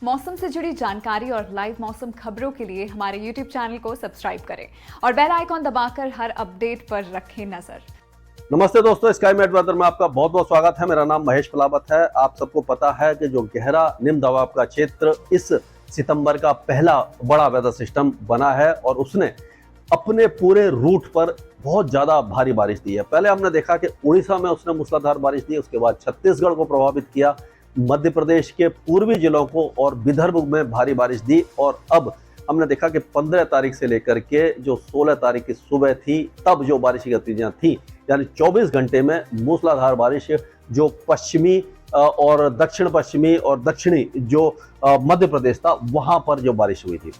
मौसम से जुड़ी जानकारी और लाइव मौसम खबरों के लिए हमारे YouTube चैनल को सब्सक्राइब करें और बेल आइकॉन दबाकर हर अपडेट पर रखें नजर। नमस्ते दोस्तों, स्काई मैट वेदर में आपका बहुत बहुत स्वागत है। मेरा नाम महेश पलावत है। आप सबको पता है कि जो गहरा निम्न दबाव का क्षेत्र इस सितंबर का पहला बड़ा वेदर सिस्टम बना है और उसने अपने पूरे रूट पर बहुत ज्यादा भारी बारिश दी है। पहले हमने देखा कि उड़ीसा में उसने मूसलाधार बारिश दी, उसके बाद छत्तीसगढ़ को प्रभावित किया, मध्य प्रदेश के पूर्वी जिलों को और विदर्भ में भारी बारिश दी और अब हमने देखा कि 15 तारीख से लेकर के जो 16 तारीख की सुबह थी तब जो बारिश की गतिविधियां थी, यानी 24 घंटे में मूसलाधार बारिश जो पश्चिमी और दक्षिण पश्चिमी और दक्षिणी जो मध्य प्रदेश था वहां पर जो बारिश हुई थी।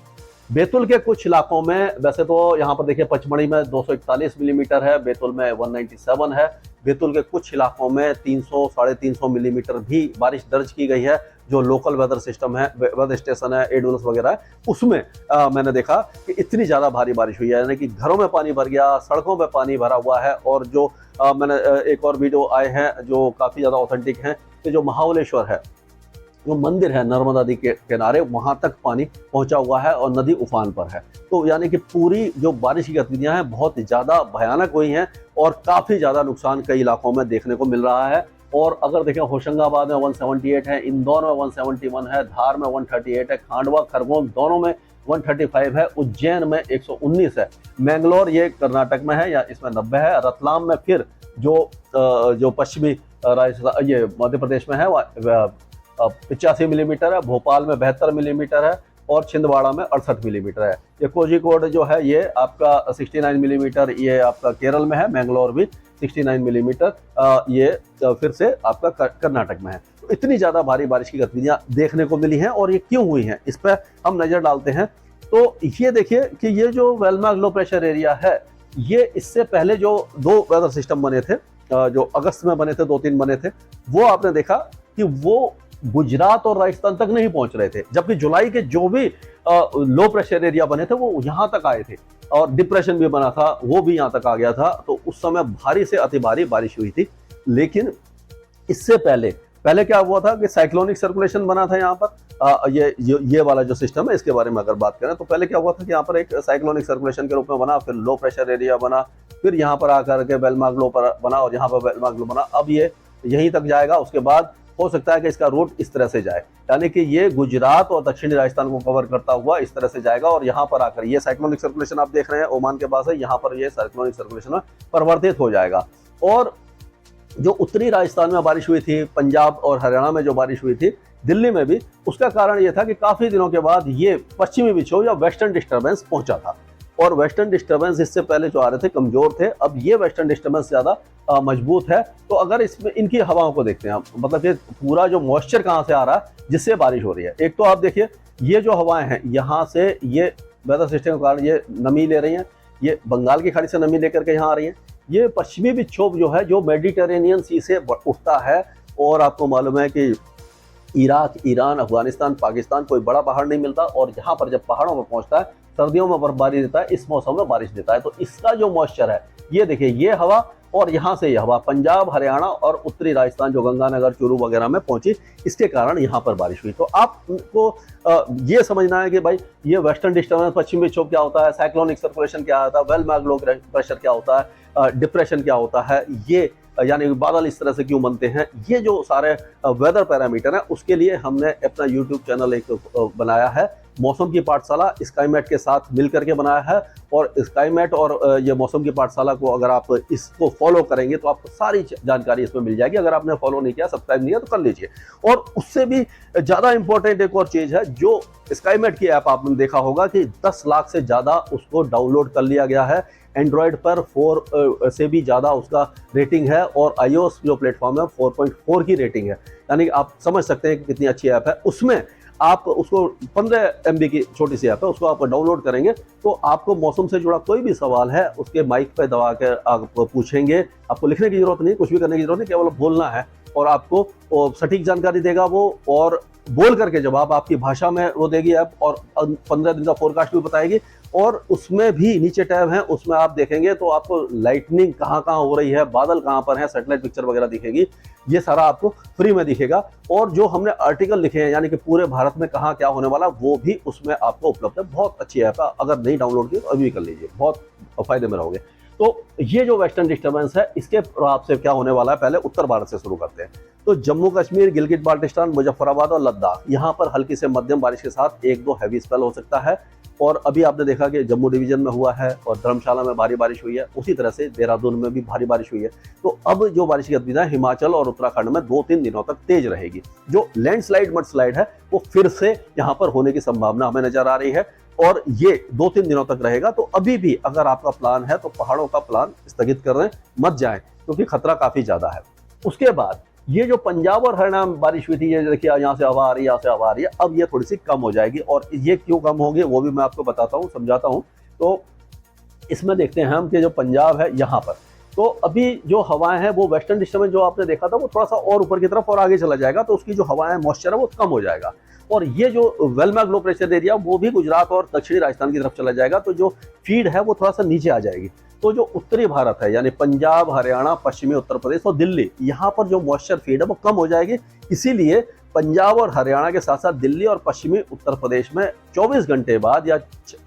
बैतूल के कुछ इलाकों में, वैसे तो यहाँ पर देखिए पचमढ़ी में 241 मिलीमीटर है, बैतूल में 197 है, बैतूल के कुछ इलाकों में 300 साढ़े 300 मिलीमीटर भी बारिश दर्ज की गई है। जो लोकल वेदर सिस्टम है, वेदर स्टेशन है, एडुलस वगैरह है, उसमें मैंने देखा कि इतनी ज़्यादा भारी बारिश हुई है, यानी कि घरों में पानी भर गया, सड़कों में पानी भरा हुआ है। और जो मैंने एक और वीडियो आए हैं जो काफ़ी ज़्यादा ऑथेंटिक हैं कि जो महाबलेश्वर है, जो मंदिर है नर्मदा नदी के किनारे, वहां तक पानी पहुंचा हुआ है और नदी उफान पर है। तो यानी कि पूरी जो बारिश की गतिविधियां हैं बहुत ज़्यादा भयानक हुई हैं और काफ़ी ज़्यादा नुकसान कई इलाकों में देखने को मिल रहा है। और अगर देखें होशंगाबाद में 178 है, इंदौर में 171 है, धार में 138 है, खांडवा खरगोन दोनों में 135 है, उज्जैन में 119 है, मैंगलोर ये कर्नाटक में है या इसमें 90 है, रतलाम में फिर जो पश्चिमी राजस्थान ये मध्य प्रदेश में है 85 मिलीमीटर है, भोपाल में 72 मिलीमीटर है और छिंदवाड़ा में 68 मिलीमीटर है। ये कोझिकोड जो है ये आपका 69 मिलीमीटर, ये आपका केरल में है, मैंगलोर भी 69 मिलीमीटर ये फिर से आपका कर्नाटक में है। तो इतनी ज़्यादा भारी बारिश की गतिविधियाँ देखने को मिली हैं और ये क्यों हुई हैं इस पर हम नज़र डालते हैं। तो ये देखिए कि ये जो वेलमार्क लो प्रेशर एरिया है, ये इससे पहले जो 2 वेदर सिस्टम बने थे, जो अगस्त में बने थे, 2-3 बने थे, वो आपने देखा कि वो गुजरात और राजस्थान तक नहीं पहुंच रहे थे, जबकि जुलाई के जो भी लो प्रेशर एरिया बने थे वो यहां तक आए थे और डिप्रेशन भी बना था, वो भी यहां तक आ गया था। तो उस समय भारी से अति भारी बारिश हुई थी। लेकिन इससे पहले क्या हुआ था कि साइक्लोनिक सर्कुलेशन बना था यहाँ पर। ये वाला जो सिस्टम है इसके बारे में अगर बात करें तो पहले क्या हुआ था कि यहाँ पर एक साइक्लोनिक सर्कुलेशन के रूप में बना, फिर लो प्रेशर एरिया बना, फिर यहाँ पर आकर के वेलमार्क लो पर बना और यहाँ पर वेलमार्क लो बना। अब ये यहीं तक जाएगा, उसके बाद हो सकता है कि इसका रूट इस तरह से जाए, यानी कि ये गुजरात और दक्षिणी राजस्थान को कवर करता हुआ इस तरह से जाएगा और यहाँ पर आकर ये साइक्लोनिक सर्कुलेशन आप देख रहे हैं ओमान के पास है, यहाँ पर ये साइक्लोनिक सर्कुलेशन में परिवर्तित हो जाएगा। और जो उत्तरी राजस्थान में बारिश हुई थी, पंजाब और हरियाणा में जो बारिश हुई थी, दिल्ली में भी, उसका कारण ये था कि काफी दिनों के बाद ये पश्चिमी विक्षोभ या वेस्टर्न डिस्टर्बेंस पहुंचा था और वेस्टर्न डिस्टर्बेंस इससे पहले जो आ रहे थे कमजोर थे, अब ये वेस्टर्न डिस्टर्बेंस ज्यादा मजबूत है। तो अगर इसमें इनकी हवाओं को देखते हैं, मतलब कि पूरा जो मॉइस्चर कहाँ से आ रहा है जिससे बारिश हो रही है। एक तो आप देखिए ये जो हवाएं हैं यहाँ से, ये वेदर सिस्टम के कारण ये नमी ले रही हैं, ये बंगाल की खाड़ी से नमी लेकर के यहाँ आ रही है। ये पश्चिमी विक्षोभ जो है जो मेडिटेरेनियन सी से उठता है और आपको मालूम है कि इराक, ईरान, अफगानिस्तान, पाकिस्तान कोई बड़ा पहाड़ नहीं मिलता और यहाँ पर जब पहाड़ों में पहुँचता है सर्दियों में बर्फबारी देता है, इस मौसम में बारिश देता है। तो इसका जो मॉइस्चर है, ये देखिए ये हवा और यहाँ से ये हवा पंजाब, हरियाणा और उत्तरी राजस्थान जो गंगानगर, चूरू वगैरह में पहुंची, इसके कारण यहाँ पर बारिश हुई। तो आपको ये समझना है कि भाई ये वेस्टर्न डिस्टर्बेंस, पश्चिमी विक्षोभ क्या होता है, साइक्लोनिक सर्कुलेशन क्या होता है, वेलमार्क लो प्रेशर क्या होता है, डिप्रेशन क्या होता है, ये यानी बादल इस तरह से क्यों बनते हैं, ये जो सारे वेदर पैरामीटर हैं उसके लिए हमने अपना यूट्यूब चैनल एक बनाया है, मौसम की पाठशाला, स्काईमेट के साथ मिलकर के बनाया है। और स्काईमेट और ये मौसम की पाठशाला को अगर आप इसको फॉलो करेंगे तो आपको सारी जानकारी इसमें मिल जाएगी। अगर आपने फॉलो नहीं किया, सब्सक्राइब नहीं किया तो कर लीजिए। और उससे भी ज़्यादा इंपॉर्टेंट एक और चीज़ है, जो स्काईमेट की ऐप आपने देखा होगा कि 10 लाख से ज़्यादा उसको डाउनलोड कर लिया गया है। एंड्रॉयड पर 4 से भी ज़्यादा उसका रेटिंग है और iOS जो प्लेटफॉर्म है 4.4 की रेटिंग है, यानी आप समझ सकते हैं कि कितनी अच्छी ऐप है। उसमें आप उसको 15 MB की छोटी सी ऐप है, उसको आप डाउनलोड करेंगे तो आपको मौसम से जुड़ा कोई भी सवाल है उसके माइक पे दबा कर आप पूछेंगे, आपको लिखने की जरूरत नहीं, कुछ भी करने की जरूरत नहीं, केवल बोलना है और आपको सटीक जानकारी देगा वो। और बोल करके जवाब आपकी भाषा में वो देगी ऐप, और 15 दिन का फोरकास्ट भी बताएगी। और उसमें भी नीचे टैब है, उसमें आप देखेंगे तो आपको लाइटनिंग कहाँ कहाँ हो रही है, बादल कहाँ पर है, सैटेलाइट पिक्चर वगैरह दिखेगी। ये सारा आपको फ्री में दिखेगा। और जो हमने आर्टिकल लिखे हैं, यानी कि पूरे भारत में कहाँ क्या होने वाला, वो भी उसमें आपको उपलब्ध है। बहुत अच्छी ऐप है, अगर नहीं डाउनलोड की तो अभी कर लीजिए, बहुत फायदे में रहोगे। तो ये जो वेस्टर्न डिस्टर्बेंस है, इसके प्रभाव से क्या होने वाला है, पहले उत्तर भारत से शुरू करते हैं। तो जम्मू कश्मीर, गिलगित बाल्टिस्तान, मुजफ्फराबाद और लद्दाख, यहाँ पर हल्की से मध्यम बारिश के साथ 1-2 हैवी स्पेल हो सकता है। और अभी आपने देखा कि जम्मू डिवीजन में हुआ है और धर्मशाला में भारी बारिश हुई है, उसी तरह से देहरादून में भी भारी बारिश हुई है। तो अब जो बारिश की गतिविधियां हिमाचल और उत्तराखंड में 2-3 दिनों तक तेज रहेगी। जो लैंडस्लाइड मडस्लाइड है वो फिर से यहाँ पर होने की संभावना हमें नजर आ रही है, और ये 2-3 दिनों तक रहेगा। तो अभी भी अगर आपका प्लान है तो पहाड़ों का प्लान स्थगित कर दें, मत जाएं, क्योंकि खतरा काफी ज्यादा है। उसके बाद ये जो पंजाब और हरियाणा में बारिश हुई थी, ये देखिए यहाँ से हवा आ रही है, यहाँ से हवा आ रही है, अब ये थोड़ी सी कम हो जाएगी। और ये क्यों कम होगी वो भी मैं आपको बताता हूँ, समझाता हूँ। तो इसमें देखते हैं हम कि जो पंजाब है यहाँ पर, तो अभी जो हवाएं हैं वो वेस्टर्न डिस्टर्बेंस जो आपने देखा था वो थोड़ा सा और ऊपर की तरफ और आगे चला जाएगा, तो उसकी जो हवाएं मॉइस्चर है वो कम हो जाएगा। और ये जो वेलमार्क लो प्रेशर एरिया वो भी गुजरात और दक्षिणी राजस्थान की तरफ चला जाएगा, तो जो फीड है वो थोड़ा सा नीचे आ जाएगी। तो जो उत्तरी भारत है, यानी पंजाब, हरियाणा, पश्चिमी उत्तर प्रदेश और दिल्ली, यहाँ पर जो मॉइस्चर फीड है वो कम हो जाएगी। इसीलिए पंजाब और हरियाणा के साथ साथ दिल्ली और पश्चिमी उत्तर प्रदेश में 24 घंटे बाद या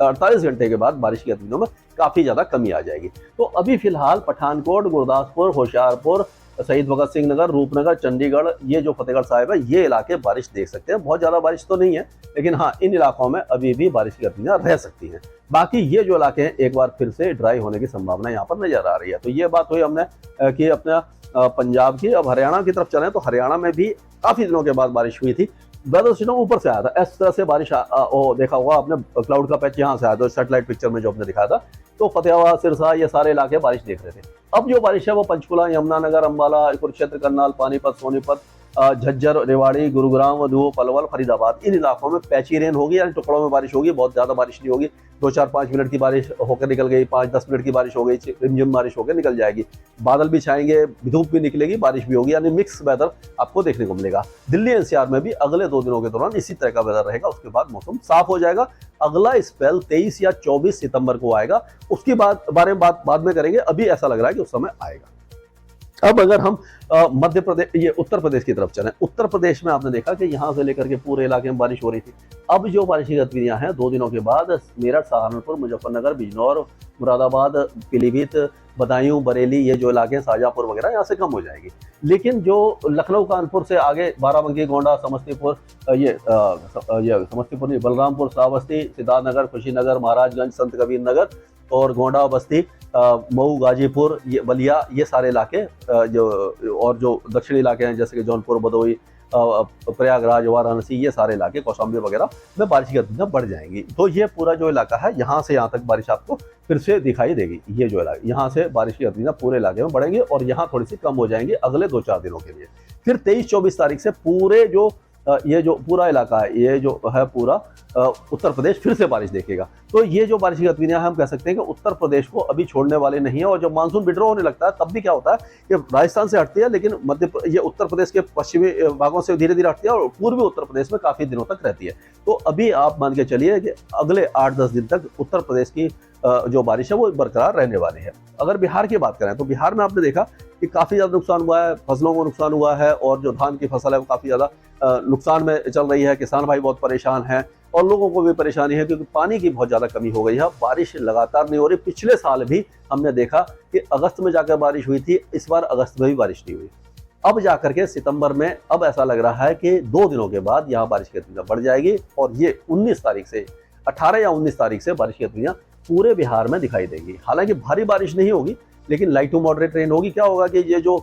48 घंटे के बाद बारिश की गतिविधियों में काफी ज्यादा कमी आ जाएगी। तो अभी फिलहाल पठानकोट, गुरदासपुर, होशियारपुर, शहीद भगत सिंह नगर, रूपनगर, चंडीगढ़, ये जो फतेहगढ़ साहिब है, ये इलाके बारिश देख सकते हैं। बहुत ज्यादा बारिश तो नहीं है, लेकिन हाँ, इन इलाकों में अभी भी बारिश की गतिविधियां रह सकती हैं। बाकी ये जो इलाके हैं एक बार फिर से ड्राई होने की संभावना यहाँ पर नजर आ रही है। तो ये बात हुई हमने कि अपना पंजाब की। अब हरियाणा की तरफ चलें तो हरियाणा में भी काफी दिनों के बाद बारिश हुई थी। वेदर सिस्टम ऊपर से आया था, इस तरह से बारिश देखा होगा आपने, क्लाउड का पैच यहाँ से आया था सैटेलाइट पिक्चर में जो आपने दिखाया था। तो फतेहाबाद, सिरसा, ये सारे इलाके बारिश देख रहे थे। अब जो बारिश है वो पंचकुला, यमुनानगर, अंबाला, कुरुक्षेत्र, करनाल, पानीपत, सोनीपत, झज्जर, रेवाड़ी, गुरुग्राम, मधु, पलवल, फरीदाबाद, इन इलाकों में पैची रेन होगी, यानी टुकड़ों में बारिश होगी। बहुत ज्यादा बारिश नहीं होगी, 2-4-5 मिनट की बारिश होकर निकल गई, 5-10 मिनट की बारिश हो गई, रिमझिम बारिश होकर निकल जाएगी। बादल भी छाएंगे, धूप भी निकलेगी, बारिश भी होगी, यानी मिक्स वेदर आपको देखने को मिलेगा। दिल्ली एनसीआर में भी अगले 2 दिनों के दौरान इसी तरह का वेदर रहेगा। उसके बाद मौसम साफ हो जाएगा। अगला स्पेल 23 या 24 सितंबर को आएगा, उसकी बारे में बात बाद में करेंगे। अभी ऐसा लग रहा है कि उस समय आएगा। अब अगर हम मध्य प्रदेश, ये उत्तर प्रदेश की तरफ चलें, उत्तर प्रदेश में आपने देखा कि यहाँ से लेकर के पूरे इलाके में बारिश हो रही थी। अब जो बारिश की गतिविधियां हैं 2 दिनों के बाद मेरठ, सहारनपुर, मुजफ्फरनगर, बिजनौर, मुरादाबाद, पीलीभीत, बदायूं, बरेली, ये जो इलाके हैं, शाहजहांपुर वगैरह, यहाँ से कम हो जाएगी। लेकिन जो लखनऊ, कानपुर से आगे बाराबंकी, गोंडा, समस्तीपुर, ये समस्तीपुर नहीं, बलरामपुर, श्रावस्ती, सिद्धार्थनगर, कुशीनगर, महाराजगंज, संत कबीर नगर और गोंडा, बस्ती, मऊ, गाजीपुर, ये बलिया, ये सारे इलाके और जो दक्षिणी इलाके हैं जैसे कि जौनपुर, भदोही, प्रयागराज, वाराणसी, ये सारे इलाके, कौशाम्बी वगैरह में बारिश की गतिविधियां बढ़ जाएंगी। तो ये पूरा जो इलाका है, यहाँ से यहाँ तक बारिश आपको फिर से दिखाई देगी। ये जो इलाका, यहाँ से बारिश की गतिविधियां पूरे इलाके में बढ़ेंगी और यहाँ थोड़ी सी कम हो जाएंगी अगले 2-4 दिनों के लिए। फिर 23-24 तारीख से पूरे जो ये जो पूरा इलाका है, ये जो है पूरा उत्तर प्रदेश फिर से बारिश देखेगा। तो ये जो बारिश की गतिविधियां हम कह सकते हैं कि उत्तर प्रदेश को अभी छोड़ने वाले नहीं है। और जब मानसून विड्रॉ होने लगता है तब भी क्या होता है कि राजस्थान से हटती है, लेकिन ये उत्तर प्रदेश के पश्चिमी भागों से धीरे धीरे हटती है और पूर्वी उत्तर प्रदेश में काफी दिनों तक रहती है। तो अभी आप मान के चलिए कि अगले 8-10 दिन तक उत्तर प्रदेश की जो बारिश है वो बरकरार रहने वाली है। अगर बिहार की बात करें तो बिहार में आपने देखा कि काफी ज्यादा नुकसान हुआ है, फसलों को नुकसान हुआ है और जो धान की फसल है वो काफी ज्यादा नुकसान में चल रही है। किसान भाई बहुत परेशान हैं और लोगों को भी परेशानी है क्योंकि पानी की बहुत ज्यादा कमी हो गई है। बारिश लगातार नहीं हो रही। पिछले साल भी हमने देखा कि अगस्त में जाकर बारिश हुई थी, इस बार अगस्त में भी बारिश नहीं हुई। अब जाकर के सितंबर में अब ऐसा लग रहा है कि 2 दिनों के बाद यहाँ बारिश की गतिविधियां बढ़ जाएगी और ये 19 तारीख से 18 या 19 तारीख से बारिश की गतिविधियां पूरे बिहार में दिखाई देंगी। हालांकि भारी बारिश नहीं होगी, लेकिन लाइट टू मॉडरेट रेन होगी। क्या होगा कि ये जो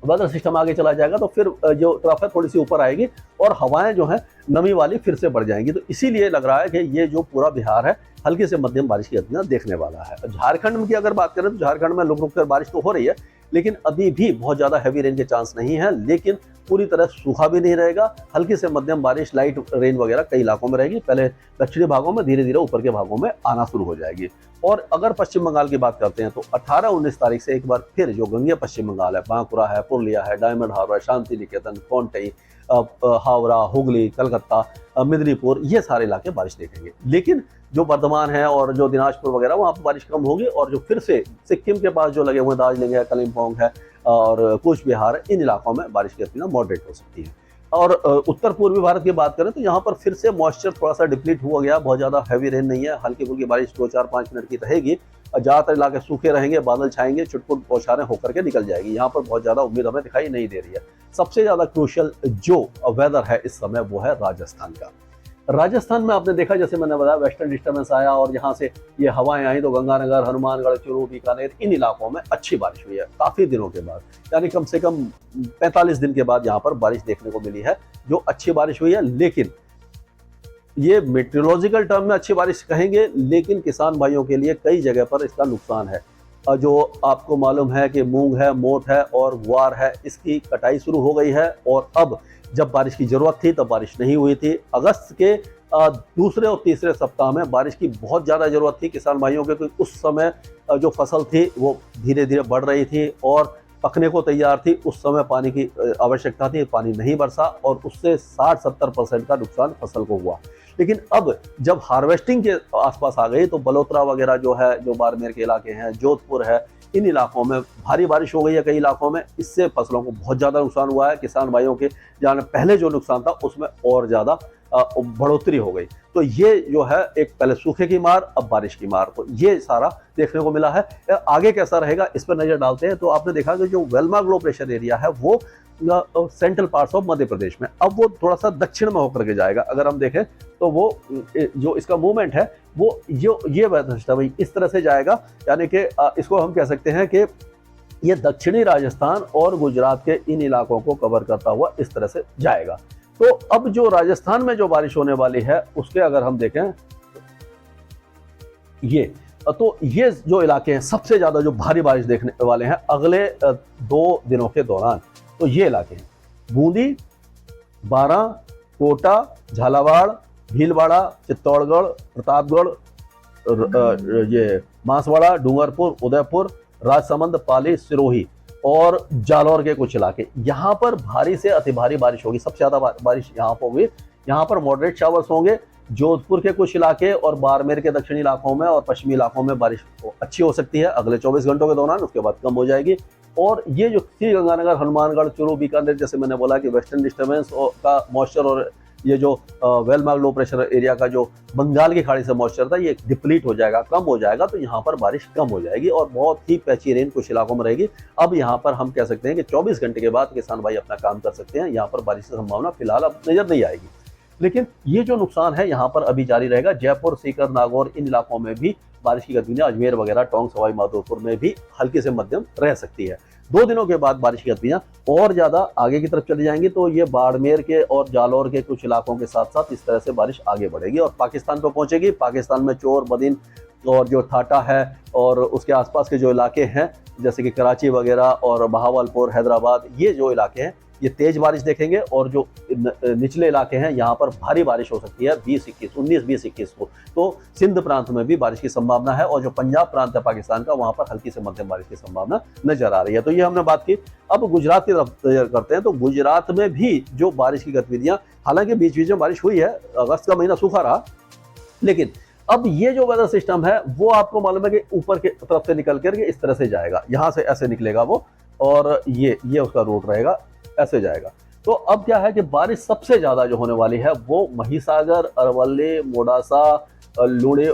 वेदर सिस्टम आगे चला जाएगा तो फिर जो ट्रफ है थोड़ी सी ऊपर आएगी और हवाएं जो है नमी वाली फिर से बढ़ जाएंगी। तो इसीलिए लग रहा है कि ये जो पूरा बिहार है हल्की से मध्यम बारिश की गतिविधियां देखने वाला है। झारखंड की अगर बात करें तो झारखंड में रुक रुक कर बारिश तो हो रही है, लेकिन अभी भी बहुत ज्यादा हैवी रेन के चांस नहीं है। लेकिन पूरी तरह सूखा भी नहीं रहेगा, हल्की से मध्यम बारिश, लाइट रेन वगैरह कई इलाकों में रहेगी। पहले दक्षिणी भागों में, धीरे धीरे ऊपर के भागों में आना शुरू हो जाएगी। और अगर पश्चिम बंगाल की बात करते हैं तो 18-19 तारीख से एक बार फिर जो गंगे पश्चिम बंगाल है, बांकुरा है, पुरुलिया है, डायमंड हार्बर, शांति निकेतन, कोंटई, हावड़ा, हुगली, कलकत्ता, मिदनीपुर, ये सारे इलाके बारिश देखेंगे। लेकिन जो बर्धमान है और जो दिनाजपुर वगैरह वहाँ पर बारिश कम होगी, और जो फिर से सिक्किम के पास जो लगे हुए दार्जिलिंग है, कलिम्पोंग है और कूच बिहार है, इन इलाकों में बारिश की गति मॉडरेट हो सकती है। और उत्तर पूर्वी भारत की बात करें तो यहाँ पर फिर से मॉइस्चर थोड़ा सा डिप्लीट हुआ गया, बहुत ज़्यादा हैवी रेन नहीं है, हल्की फुल्की बारिश 2-4-5 मिनट की रहेगी। ज़्यादातर इलाके सूखे रहेंगे, बादल छाएंगे, चुटपुट बौछारें होकर के निकल जाएगी। यहाँ पर बहुत ज़्यादा उम्मीद हमें दिखाई नहीं दे रही है। सबसे ज़्यादा क्रूशियल जो वेदर है इस समय वो है राजस्थान का। राजस्थान में आपने देखा, जैसे मैंने बताया, वेस्टर्न डिस्टर्बेंस आया और यहाँ से ये हवाएं आई तो गंगानगर, हनुमानगढ़, चूरू, बीकानेर, इन इलाकों में अच्छी बारिश हुई है काफ़ी दिनों के बाद, यानी कम से कम 45 दिन के बाद यहाँ पर बारिश देखने को मिली है, जो अच्छी बारिश हुई है। लेकिन ये मेट्रोलॉजिकल टर्म में अच्छी बारिश कहेंगे, लेकिन किसान भाइयों के लिए कई जगह पर इसका नुकसान है। जो आपको मालूम है कि मूंग है, मोठ है और ग्वार है, इसकी कटाई शुरू हो गई है, और अब जब बारिश की जरूरत थी तब बारिश नहीं हुई थी। अगस्त के दूसरे और तीसरे सप्ताह में बारिश की बहुत ज़्यादा ज़रूरत थी किसान भाइयों के, क्योंकि उस समय जो फसल थी वो धीरे धीरे बढ़ रही थी और पकने को तैयार थी। उस समय पानी की आवश्यकता थी, पानी नहीं बरसा और उससे 60-70% का नुकसान फसल को हुआ। लेकिन अब जब हार्वेस्टिंग के आसपास आ गई तो बलोत्रा वगैरह जो है, जो बाड़मेर के इलाके हैं, जोधपुर है, इन इलाकों में भारी बारिश हो गई है कई इलाकों में। इससे फसलों को बहुत ज़्यादा नुकसान हुआ है। किसान भाइयों के जहाँ पहले जो नुकसान था उसमें और ज़्यादा बढ़ोतरी हो गई। तो ये जो है, एक पहले सूखे की मार, अब बारिश की मार, तो ये सारा देखने को मिला है। आगे कैसा रहेगा इस पर नज़र डालते हैं। तो आपने देखा कि जो वेलमार्क लो प्रेशर एरिया है वो central parts of Madhya Pradesh में, अब वो थोड़ा सा दक्षिण में होकर के जाएगा। अगर हम देखें तो वो जो इसका मूवमेंट है वो ये वेदर सिस्टम इस तरह से जाएगा, यानी कि इसको हम कह सकते हैं कि ये दक्षिणी राजस्थान और गुजरात के इन इलाकों को कवर करता हुआ इस तरह से जाएगा। तो अब जो राजस्थान में जो बारिश होने वाली है उसके अगर हम देखें तो ये जो इलाके हैं सबसे ज्यादा जो भारी बारिश देखने वाले हैं अगले 2 दिनों के दौरान, तो ये इलाके हैं बूंदी, बारां, कोटा, झालावाड़, भीलवाड़ा, चित्तौड़गढ़, प्रतापगढ़, ये बांसवाड़ा, डूंगरपुर, उदयपुर, राजसमंद, पाली, सिरोही और जालौर के कुछ इलाके। यहाँ पर भारी से अति भारी बारिश होगी, सबसे ज्यादा बारिश यहाँ पर होगी। यहाँ पर मॉडरेट शावर्स होंगे। जोधपुर के कुछ इलाके और बाड़मेर के दक्षिणी इलाकों में और पश्चिमी इलाकों में बारिश अच्छी हो सकती है अगले 24 घंटों के दौरान, उसके बाद कम हो जाएगी। और ये जो गंगानगर, हनुमानगढ़, चूरू, बीकानेर, जैसे मैंने बोला कि वेस्टर्न डिस्टर्बेंस का मॉइस्चर और ये जो वेलमार्क लो प्रेशर एरिया का जो बंगाल की खाड़ी से मॉइस्चर था ये डिप्लीट हो जाएगा, कम हो जाएगा, तो यहाँ पर बारिश कम हो जाएगी और बहुत ही पैची रेन कुछ इलाकों में रहेगी। अब यहाँ पर हम कह सकते हैं कि 24 घंटे के बाद किसान भाई अपना काम कर सकते हैं। यहाँ पर बारिश की संभावना फिलहाल अब नजर नहीं आएगी, लेकिन ये जो नुकसान है यहाँ पर अभी जारी रहेगा। जयपुर, सीकर, नागौर, इन इलाकों में भी बारिश की गतिविधियां, अजमेर वगैरह, टोंक, सवाई माधोपुर में भी हल्की से मध्यम रह सकती है। 2 दिनों के बाद बारिश की गतिविधियां और ज्यादा आगे की तरफ चली जाएंगी, तो ये बाड़मेर के और जालौर के कुछ इलाकों के साथ साथ इस तरह से बारिश आगे बढ़ेगी और पाकिस्तान को पहुंचेगी। पाकिस्तान में चोर बदीन और जो थाटा है और उसके आसपास के जो इलाके हैं जैसे कि कराची वगैरह और बहावलपुर, हैदराबाद, ये जो इलाके हैं ये तेज बारिश देखेंगे। और जो निचले इलाके हैं यहाँ पर भारी बारिश हो सकती है 19-20-21 को। तो सिंध प्रांत में भी बारिश की संभावना है और जो पंजाब प्रांत है पाकिस्तान का, वहां पर हल्की से मध्यम बारिश की संभावना नजर आ रही है। तो ये हमने बात की। अब गुजरात की तरफ नजर करते हैं। तो गुजरात में भी जो बारिश की गतिविधियां, हालांकि बीच बीच में बारिश हुई है, अगस्त का महीना सूखा रहा, लेकिन अब ये जो वेदर सिस्टम है वो आपको मालूम है कि ऊपर की तरफ से निकल करके इस तरह से जाएगा, यहाँ से ऐसे निकलेगा वो, और ये उसका रूट रहेगा, ऐसे जाएगा। तो अब क्या है कि बारिश सबसे ज्यादा जो होने वाली है वो महिसागर, अरवली, मोडासा, लुड़े,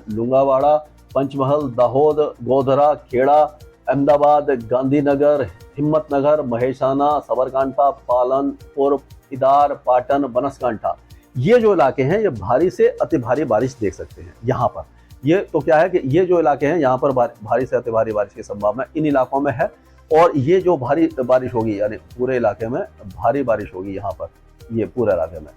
लुंगावाड़ा, पंचमहल, दाहोद, गोधरा, खेड़ा, अहमदाबाद, गांधीनगर, हिम्मतनगर, महेसाना, साबरकांठा, पालनपुर, इदार, पाटन, बनासकांठा, ये जो इलाके हैं ये भारी से अति भारी बारिश देख सकते हैं यहाँ पर। ये तो क्या है कि ये जो इलाके हैं यहाँ पर भारी से अति भारी बारिश की संभावना इन इलाकों में है। और ये जो भारी बारिश होगी, यानी पूरे इलाके में भारी बारिश होगी यहाँ पर, ये पूरे इलाके में।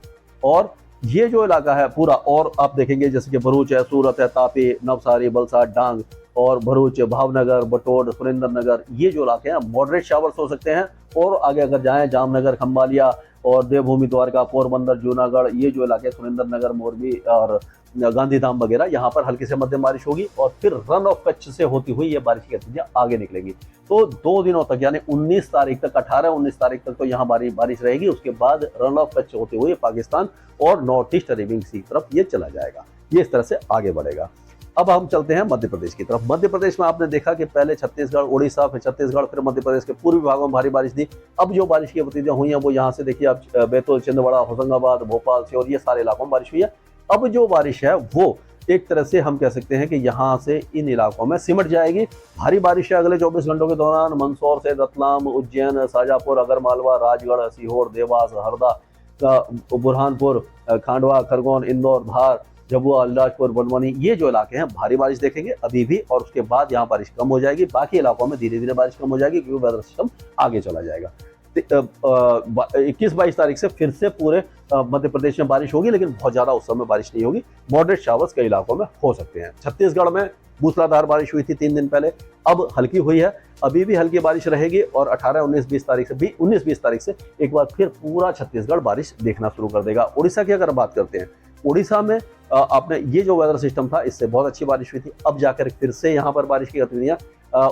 और ये जो इलाका है पूरा, और आप देखेंगे जैसे कि भरूच है, सूरत है, तापी, नवसारी, वलसाड, डांग और भरूच, भावनगर, बटोड़, सुरेंद्र नगर, ये जो इलाके हैं मॉडरेट शावर्स हो सकते हैं। और आगे अगर जाएं जामनगर, खंभालिया और देवभूमि, द्वारका, पोरबंदर, जूनागढ़, ये जो इलाके सुरेंद्र नगर, मोरबी और गांधीधाम वगैरह, यहाँ पर हल्की से मध्यम बारिश होगी और फिर रन ऑफ कच्छ से होती हुई ये बारिश की गतिविधियां आगे निकलेंगी। तो 2 दिनों तक यानी 19 तारीख तक, 18-19 तारीख तक तो यहाँ बारिश रहेगी। उसके बाद रन ऑफ कच्छ होते हुए पाकिस्तान और नॉर्थ ईस्ट अरेबियन सी की तरफ ये चला जाएगा। ये इस तरह से आगे बढ़ेगा। अब हम चलते हैं मध्य प्रदेश की तरफ। मध्य प्रदेश में आपने देखा कि पहले छत्तीसगढ़, उड़ीसा, फिर छत्तीसगढ़, फिर मध्य प्रदेश के पूर्वी भागों में भारी बारिश थी। अब जो बारिश की गतिविधियां हुई हैं वो यहाँ से देखिए, अब बैतूल, छिंदवाड़ा, होशंगाबाद, भोपाल, सीहोर, ये सारे इलाकों में बारिश हुई है। अब जो बारिश है वो एक तरह से हम कह सकते हैं कि यहाँ से इन इलाकों में सिमट जाएगी। भारी बारिश है अगले 24 घंटों के दौरान मंदसौर से रतलाम, उज्जैन, शाजापुर, अगरमालवा, राजगढ़, सीहोर, देवास, हरदा, बुरहानपुर, खांडवा, खरगोन, इंदौर, धार, झाबुआ, अलीराजपुर, बड़वानी, ये जो इलाके हैं भारी बारिश देखेंगे अभी भी। और उसके बाद यहाँ बारिश कम हो जाएगी। बाकी इलाकों में धीरे धीरे बारिश कम हो जाएगी क्योंकि वेदर सिस्टम आगे चला जाएगा। 21-22 तारीख से फिर से पूरे मध्य प्रदेश में बारिश होगी, लेकिन बहुत ज्यादा उस समय बारिश नहीं होगी। मॉडरेट शावर्स कई इलाकों में हो सकते हैं। छत्तीसगढ़ में मूसलाधार बारिश हुई थी 3 दिन पहले, अब हल्की हुई है। अभी भी हल्की बारिश रहेगी और 18-19-20 तारीख से भी 19-20 तारीख से एक बार फिर पूरा छत्तीसगढ़ बारिश देखना शुरू कर देगा। उड़ीसा की अगर बात करते हैं, उड़ीसा में आपने ये जो वेदर सिस्टम था इससे बहुत अच्छी बारिश हुई थी। अब जाकर फिर से यहाँ पर बारिश की गतिविधियां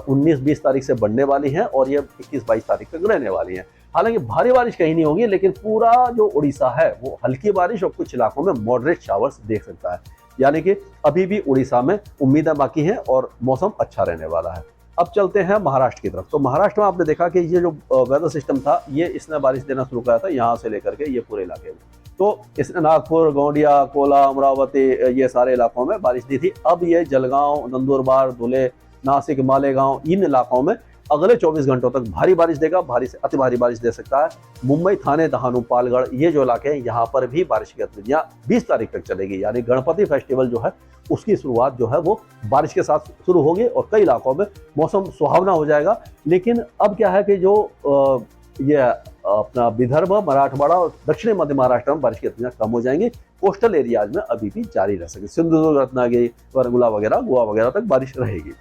19-20 तारीख से बढ़ने वाली हैं और ये 21-22 तारीख तक रहने वाली हैं। हालांकि भारी बारिश कहीं नहीं होगी, लेकिन पूरा जो उड़ीसा है वो हल्की बारिश और कुछ इलाकों में मॉडरेट शावर्स देख सकता है। यानी कि अभी भी उड़ीसा में उम्मीदें बाकी हैं और मौसम अच्छा रहने वाला है। अब चलते हैं महाराष्ट्र की तरफ। तो महाराष्ट्र में आपने देखा कि ये जो वेदर सिस्टम था ये इसने बारिश देना शुरू किया था यहाँ से लेकर के ये पूरे इलाके में। तो इसने नागपुर, गोंडिया, कोला, अमरावती, ये सारे इलाकों में बारिश दी थी। अब ये जलगांव, नंदुरबार, धुले, नासिक, मालेगांव, इन इलाकों में अगले 24 घंटों तक भारी बारिश देगा। भारी से अति भारी बारिश दे सकता है। मुंबई, थाने, दहानू, पालगढ़, ये जो इलाके हैं यहाँ पर भी बारिश की गतिविधियां 20 तारीख तक चलेगी। यानी गणपति फेस्टिवल जो है उसकी शुरुआत जो है वो बारिश के साथ शुरू होगी और कई इलाकों में मौसम सुहावना हो जाएगा। लेकिन अब क्या है कि जो ये अपना विदर्भ, मराठवाड़ा और दक्षिणी मध्य महाराष्ट्र में बारिश की गतिविधियां कम हो जाएंगी। कोस्टल एरियाज में अभी भी जारी रह सकेगी। सिंधुदुर्ग, रत्नागिरी, वरंगुला वगैरह, गोवा वगैरह तक बारिश रहेगी।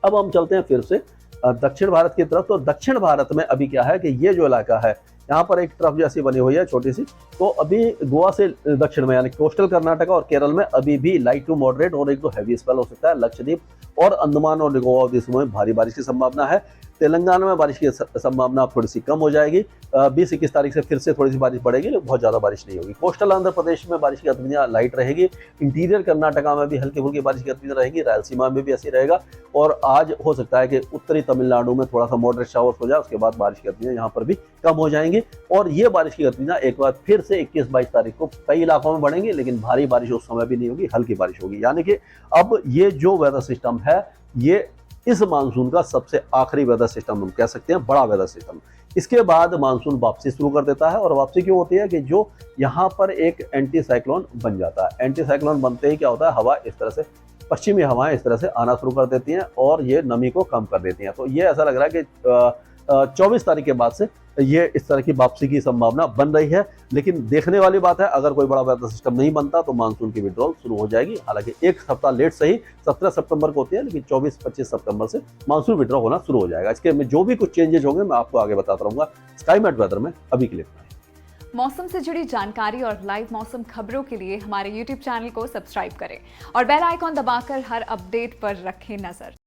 अब हम चलते हैं फिर से दक्षिण भारत की तरफ। तो दक्षिण भारत में अभी क्या है कि ये जो इलाका है यहाँ पर एक ट्रफ जैसी बनी हुई है छोटी सी। तो अभी गोवा से दक्षिण में यानी कोस्टल कर्नाटक और केरल में अभी भी लाइट टू मॉडरेट और एक दो हैवी स्पेल हो सकता है। लक्षद्वीप और अंडमान और निकोबार द्वीपों में भारी बारिश की संभावना है। तेलंगाना में बारिश की संभावना थोड़ी सी कम हो जाएगी। 20-21 तारीख से फिर से थोड़ी सी बारिश बढ़ेगी, लेकिन बहुत ज़्यादा बारिश नहीं होगी। कोस्टल आंध्र प्रदेश में बारिश की गतिविधियां लाइट रहेगी। इंटीरियर कर्नाटका में भी हल्की फुल्की बारिश की गतिविधियां रहेगी। रायलसीमा में भी ऐसी रहेगा। और आज हो सकता है कि उत्तरी तमिलनाडु में थोड़ा सा मॉडरेट शावर्स हो जाए, उसके बाद बारिश की गतिविधियां यहाँ पर भी कम हो जाएंगी। और ये बारिश की गतिविधियां एक बार फिर से 21-22 तारीख को कई इलाकों में बढ़ेंगी, लेकिन भारी बारिश उस समय भी नहीं होगी, हल्की बारिश होगी। यानी कि अब ये जो वेदर सिस्टम है ये इस मानसून का सबसे आखिरी वेदर सिस्टम हम कह सकते हैं, बड़ा वेदर सिस्टम। इसके बाद मानसून वापसी शुरू कर देता है। और वापसी क्यों होती है कि जो यहाँ पर एक एंटी साइक्लोन बन जाता है। एंटी साइक्लोन बनते ही क्या होता है, हवा इस तरह से, पश्चिमी हवाएं इस तरह से आना शुरू कर देती हैं और ये नमी को कम कर देती हैं। तो ये ऐसा लग रहा है कि 24 तारीख के बाद से ये इस तरह की वापसी की संभावना बन रही है। लेकिन देखने वाली बात है, अगर कोई बड़ा वेदर सिस्टम नहीं बनता तो मानसून की विड्रॉल शुरू हो जाएगी। हालांकि एक हफ्ता लेट सही 17 सितंबर को होती है, लेकिन 24-25 सितंबर से मानसून विड्रॉ होना शुरू हो जाएगा। इसके में जो भी कुछ चेंजेस होंगे मैं आपको आगे बताता रहूंगा। स्काईमेट वेदर में अभी के लिए मौसम से जुड़ी जानकारी और लाइव मौसम खबरों के लिए हमारे YouTube चैनल को सब्सक्राइब करें और बेल आइकॉन दबाकर हर अपडेट पर रखें नजर।